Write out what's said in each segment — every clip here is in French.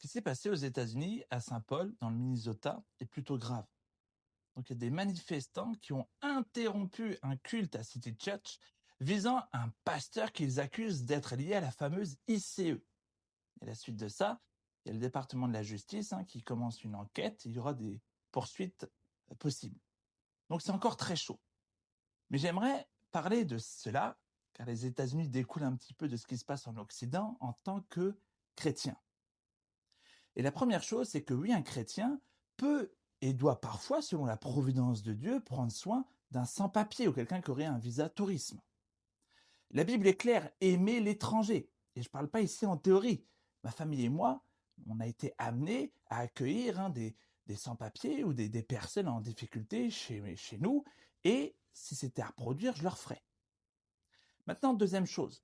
Ce qui s'est passé aux États-Unis, à Saint-Paul, dans le Minnesota, est plutôt grave. Donc, il y a des manifestants qui ont interrompu un culte à City Church visant un pasteur qu'ils accusent d'être lié à la fameuse ICE. Et à la suite de ça, il y a le département de la justice qui commence une enquête. Il y aura des poursuites possibles. Donc, c'est encore très chaud. Mais j'aimerais parler de cela, car les États-Unis découlent un petit peu de ce qui se passe en Occident en tant que chrétiens. Et la première chose, c'est que oui, un chrétien peut et doit parfois, selon la providence de Dieu, prendre soin d'un sans-papier ou quelqu'un qui aurait un visa tourisme. La Bible est claire, aimer l'étranger. Et je ne parle pas ici en théorie. Ma famille et moi, on a été amenés à accueillir des sans-papiers ou des personnes en difficulté chez nous. Et si c'était à reproduire, je leur ferais. Maintenant, deuxième chose,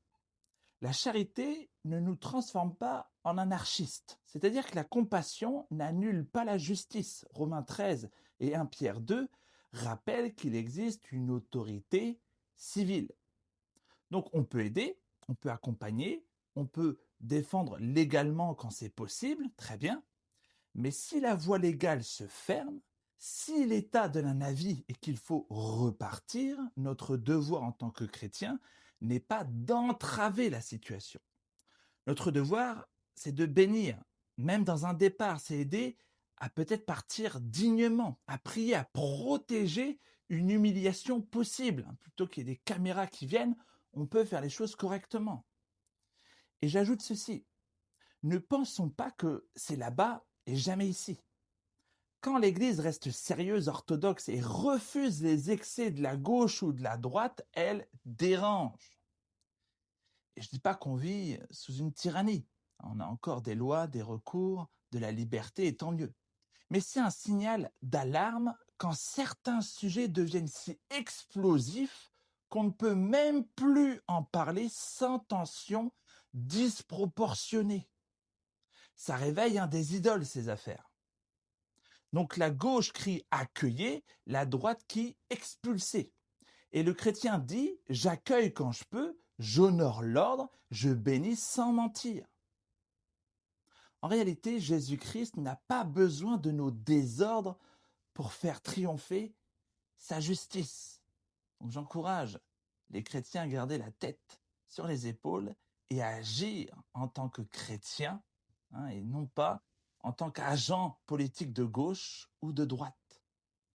la charité ne nous transforme pas en anarchistes, c'est-à-dire que la compassion n'annule pas la justice. Romains 13 et 1 Pierre 2 rappellent qu'il existe une autorité civile. Donc on peut aider, on peut accompagner, on peut défendre légalement quand c'est possible, très bien, mais si la voie légale se ferme, si l'État donne un avis et qu'il faut repartir, notre devoir en tant que chrétien n'est pas d'entraver la situation. Notre devoir, c'est de bénir. Même dans un départ, c'est aider à peut-être partir dignement, à prier, à protéger une humiliation possible. Plutôt qu'il y ait des caméras qui viennent, on peut faire les choses correctement. Et j'ajoute ceci, ne pensons pas que c'est là-bas et jamais ici. Quand l'Église reste sérieuse, orthodoxe et refuse les excès de la gauche ou de la droite, elle dérange. Et je ne dis pas qu'on vit sous une tyrannie. On a encore des lois, des recours, de la liberté, et tant mieux. Mais c'est un signal d'alarme quand certains sujets deviennent si explosifs qu'on ne peut même plus en parler sans tension disproportionnée. Ça réveille des idoles, ces affaires. Donc la gauche crie accueillez, la droite qui expulsez. Et le chrétien dit j'accueille quand je peux, j'honore l'ordre, je bénis sans mentir. En réalité, Jésus-Christ n'a pas besoin de nos désordres pour faire triompher sa justice. Donc j'encourage les chrétiens à garder la tête sur les épaules et à agir en tant que chrétien et non pas en tant qu'agent politique de gauche ou de droite.